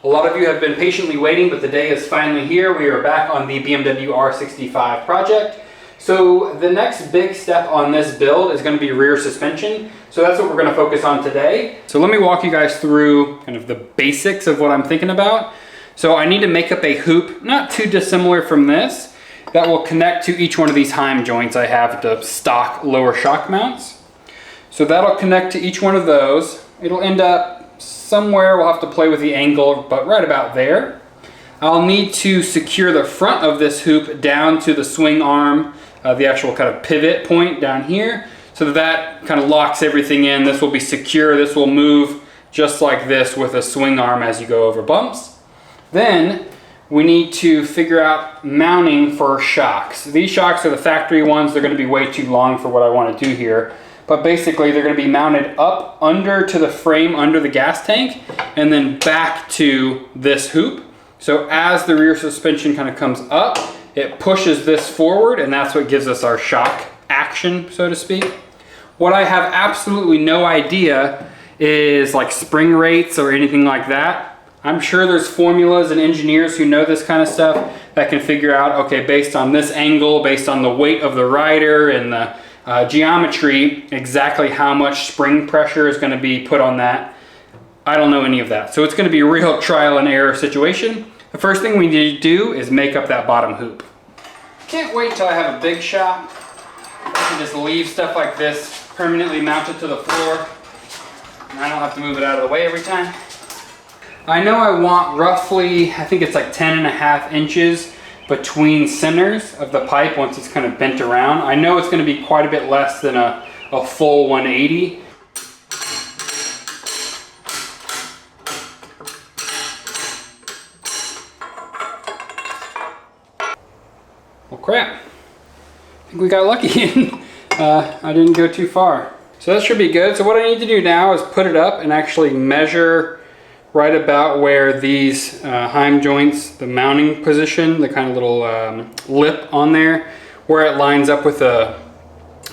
A lot of you have been patiently waiting, but the day is finally here. We are back on the BMW R65 project. So the next big step on this build is going to be rear suspension. So that's what we're going to focus on today. So let me walk you guys through kind of the basics of what I'm thinking about. So I need to make up a hoop, not too dissimilar from this, that will connect to each one of these heim joints I have, the stock lower shock mounts. So that'll connect to each one of those. It'll end up somewhere, we'll have to play with the angle, but right about there. I'll need to secure the front of this hoop down to the swing arm, the actual kind of pivot point down here, so that that kind of locks everything in. This will be secure. This will move just like this with a swing arm as you go over bumps. Then we need to figure out mounting for shocks. These shocks are the factory ones. They're going to be way too long for what I want to do here. But basically they're going to be mounted up under to the frame under the gas tank and then back to this hoop. So as the rear suspension kind of comes up, it pushes this forward, and that's what gives us our shock action, so to speak. What I have absolutely no idea is like spring rates or anything like that. I'm sure there's formulas and engineers who know this kind of stuff that can figure out, okay, based on this angle, based on the weight of the rider and the geometry, exactly how much spring pressure is going to be put on that. I don't know any of that. So it's going to be a real trial and error situation. The first thing we need to do is make up that bottom hoop. Can't wait till I have a big shop. I can just leave stuff like this permanently mounted to the floor, and I don't have to move it out of the way every time. I know I want roughly, I think it's like 10.5 inches between centers of the pipe once it's kind of bent around. I know it's going to be quite a bit less than a full 180. Well, crap. I think we got lucky and I didn't go too far. So that should be good. So what I need to do now is put it up and actually measure right about where these heim joints, the mounting position, the kind of little lip on there, where it lines up with the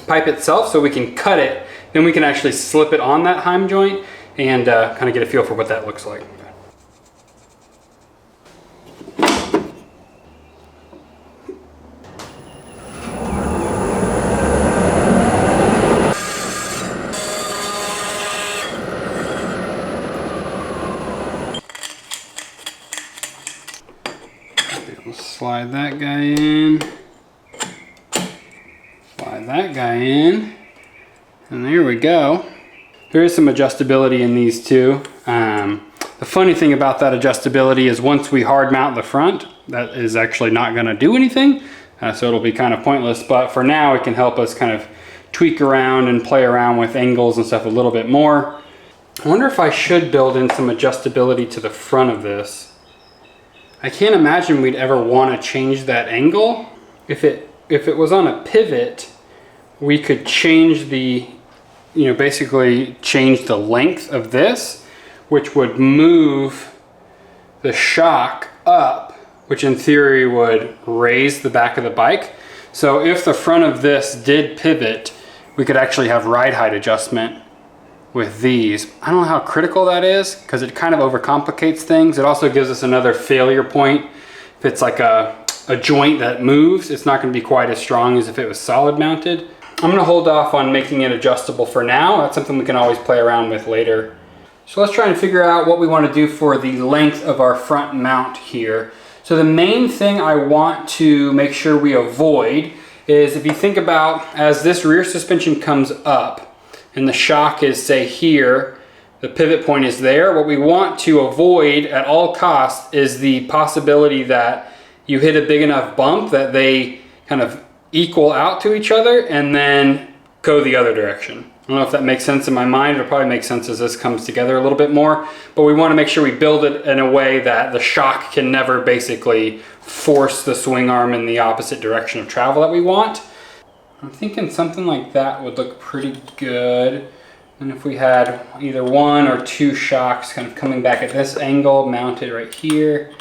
pipe itself, so we can cut it. Then we can actually slip it on that heim joint and kind of get a feel for what that looks like. Slide that guy in, slide that guy in, and there we go. There is some adjustability in these two. The funny thing about that adjustability is once we hard mount the front, that is actually not going to do anything, so it'll be kind of pointless, but for now it can help us kind of tweak around and play around with angles and stuff a little bit more. I wonder if I should build in some adjustability to the front of this. I can't imagine we'd ever want to change that angle. If it was on a pivot, we could change the, basically change the length of this, which would move the shock up, which in theory would raise the back of the bike. So if the front of this did pivot, we could actually have ride height adjustment with these. I don't know how critical that is because it kind of overcomplicates things. It also gives us another failure point. If it's like a joint that moves, it's not going to be quite as strong as if it was solid mounted. I'm going to hold off on making it adjustable for now. That's something we can always play around with later. So let's try and figure out what we want to do for the length of our front mount here. So the main thing I want to make sure we avoid is, if you think about as this rear suspension comes up, and the shock is, say, here, the pivot point is there. What we want to avoid at all costs is the possibility that you hit a big enough bump that they kind of equal out to each other and then go the other direction. I don't know if that makes sense in my mind. It'll probably make sense as this comes together a little bit more, but we want to make sure we build it in a way that the shock can never basically force the swing arm in the opposite direction of travel that we want. I'm thinking something like that would look pretty good. And if we had either one or two shocks kind of coming back at this angle, mounted right here,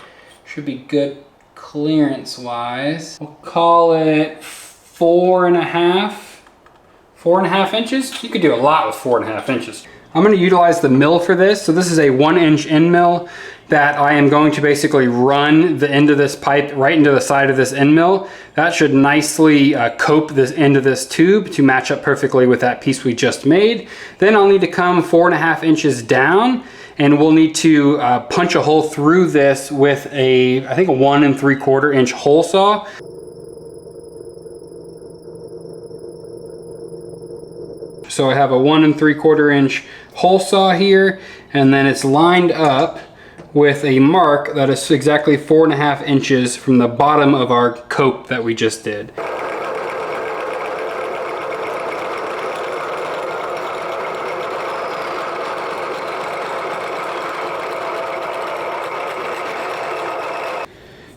should be good clearance wise. We'll call it 4.5 inches. You could do a lot with 4.5 inches. I'm going to utilize the mill for this. So this is a 1-inch end mill that I am going to basically run the end of this pipe right into the side of this end mill. That should nicely cope this end of this tube to match up perfectly with that piece we just made. Then I'll need to come 4.5 inches down, and we'll need to punch a hole through this with I think a 1 3/4 inch hole saw. So I have a 1 3/4 inch hole saw here, and then it's lined up with a mark that is exactly 4.5 inches from the bottom of our cope that we just did.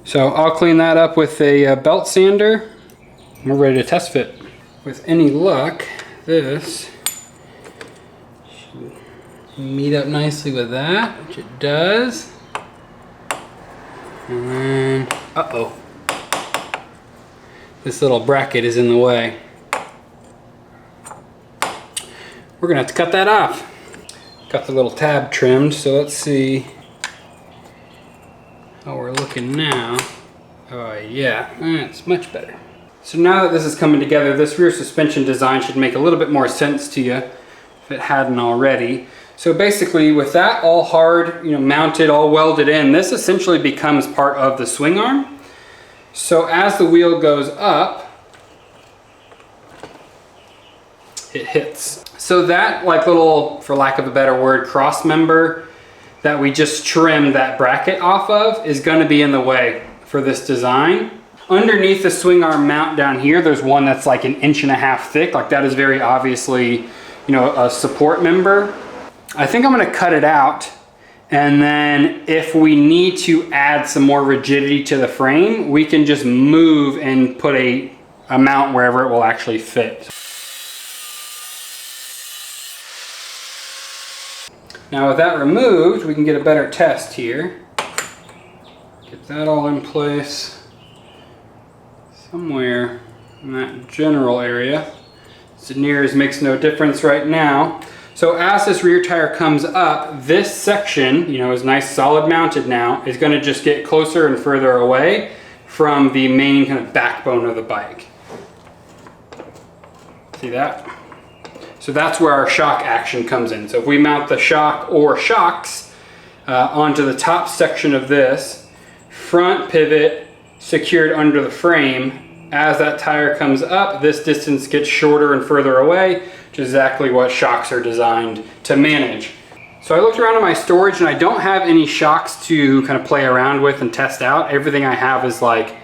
So I'll clean that up with a belt sander. We're ready to test fit. With any luck, this should meet up nicely with that, which it does. And then, uh-oh, this little bracket is in the way. We're gonna have to cut that off. Got the little tab trimmed, so let's see how we're looking now. Oh yeah, that's much better. So now that this is coming together, this rear suspension design should make a little bit more sense to you if it hadn't already. So basically, with that all hard, mounted, all welded in, this essentially becomes part of the swing arm. So as the wheel goes up, it hits. So that little, for lack of a better word, cross member that we just trimmed that bracket off of is going to be in the way for this design. Underneath the swing arm mount down here, there's one that's like 1.5 inches thick. Like that is very obviously, a support member. I think I'm going to cut it out, and then if we need to add some more rigidity to the frame, we can just move and put a mount wherever it will actually fit. Now with that removed, we can get a better test here. Get that all in place somewhere in that general area. Veneers makes no difference right now. So as this rear tire comes up, this section, is nice solid mounted now, is going to just get closer and further away from the main kind of backbone of the bike. See that? So that's where our shock action comes in. So if we mount the shock or shocks onto the top section of this, front pivot secured under the frame, as that tire comes up, this distance gets shorter and further away, which is exactly what shocks are designed to manage. So I looked around in my storage and I don't have any shocks to kind of play around with and test out. Everything I have is like,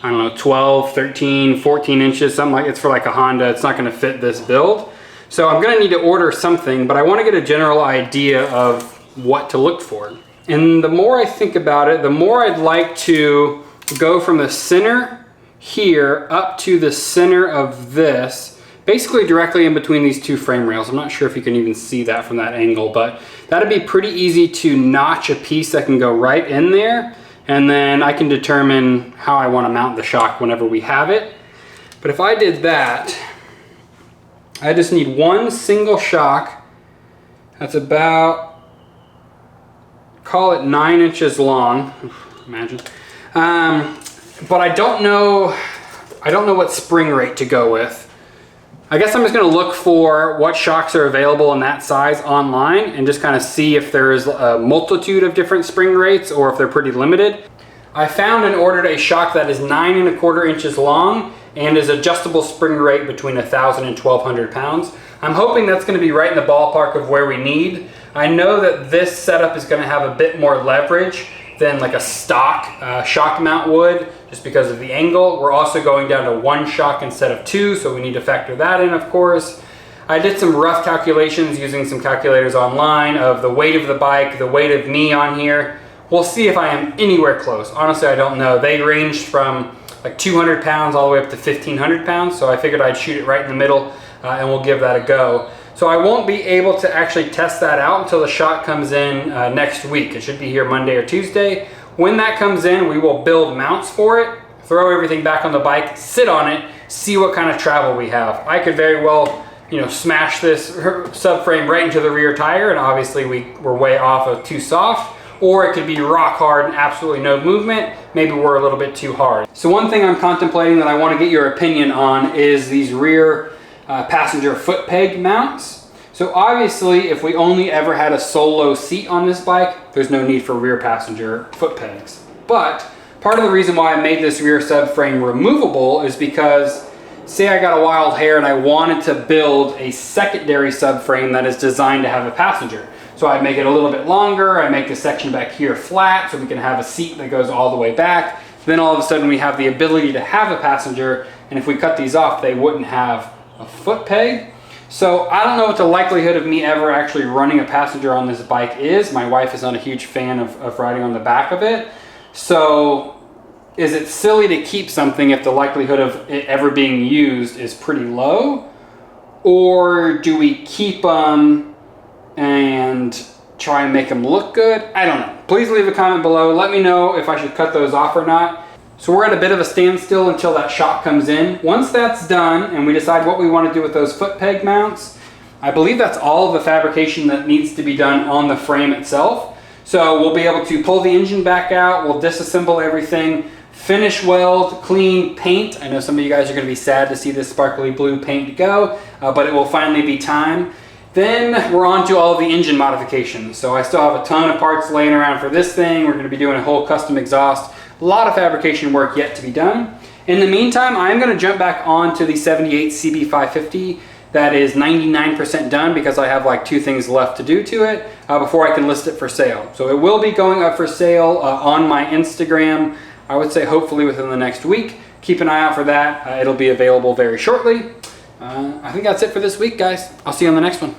I don't know, 12, 13, 14 inches, something like, it's for like a Honda. It's not going to fit this build. So I'm going to need to order something, but I want to get a general idea of what to look for. And the more I think about it, the more I'd like to go from the center here up to the center of this, basically directly in between these two frame rails. I'm not sure if you can even see that from that angle, but that'd be pretty easy to notch a piece that can go right in there, and then I can determine how I want to mount the shock whenever we have it. But if I did that, I just need one single shock that's about, call it 9 inches long, imagine. But I don't know what spring rate to go with. I guess I'm just going to look for what shocks are available in that size online and just kind of see if there's a multitude of different spring rates or if they're pretty limited. I found and ordered a shock that is 9 1/4 inches long and is adjustable spring rate between 1,000 and 1,200 pounds. I'm hoping that's going to be right in the ballpark of where we need. I know that this setup is going to have a bit more leverage than like a stock shock mount would, just because of the angle. We're also going down to 1 shock instead of 2, so we need to factor that in, of course. I did some rough calculations using some calculators online of the weight of the bike, the weight of me on here. We'll see if I am anywhere close. Honestly, I don't know. They ranged from like 200 pounds all the way up to 1,500 pounds, so I figured I'd shoot it right in the middle and we'll give that a go. So I won't be able to actually test that out until the shock comes in next week. It should be here Monday or Tuesday. When that comes in, we will build mounts for it, throw everything back on the bike, sit on it, see what kind of travel we have. I could very well, you know, smash this subframe right into the rear tire, and obviously we're way off of too soft, or it could be rock hard and absolutely no movement. Maybe we're a little bit too hard. So one thing I'm contemplating that I want to get your opinion on is these rear passenger foot peg mounts. So obviously, if we only ever had a solo seat on this bike, there's no need for rear passenger foot pegs. But part of the reason why I made this rear subframe removable is because, say I got a wild hair and I wanted to build a secondary subframe that is designed to have a passenger. So I make it a little bit longer, I make the section back here flat so we can have a seat that goes all the way back. Then all of a sudden we have the ability to have a passenger, and if we cut these off, they wouldn't have a foot peg. So I don't know what the likelihood of me ever actually running a passenger on this bike is. My wife is not a huge fan of riding on the back of it. So is it silly to keep something if the likelihood of it ever being used is pretty low? Or do we keep them and try and make them look good? I don't know. Please leave a comment below. Let me know if I should cut those off or not. So we're at a bit of a standstill until that shot comes in. Once that's done and we decide what we want to do with those foot peg mounts, I believe that's all of the fabrication that needs to be done on the frame itself. So we'll be able to pull the engine back out, we'll disassemble everything, finish weld, clean, paint. I know some of you guys are going to be sad to see this sparkly blue paint go, but it will finally be time. Then we're on to all of the engine modifications. So I still have a ton of parts laying around for this thing. We're going to be doing a whole custom exhaust. A lot of fabrication work yet to be done. In the meantime, I'm going to jump back onto the 78 CB550. That is 99% done because I have like 2 things left to do to it before I can list it for sale. So it will be going up for sale on my Instagram, I would say hopefully within the next week. Keep an eye out for that. It'll be available very shortly. I think that's it for this week, guys. I'll see you on the next one.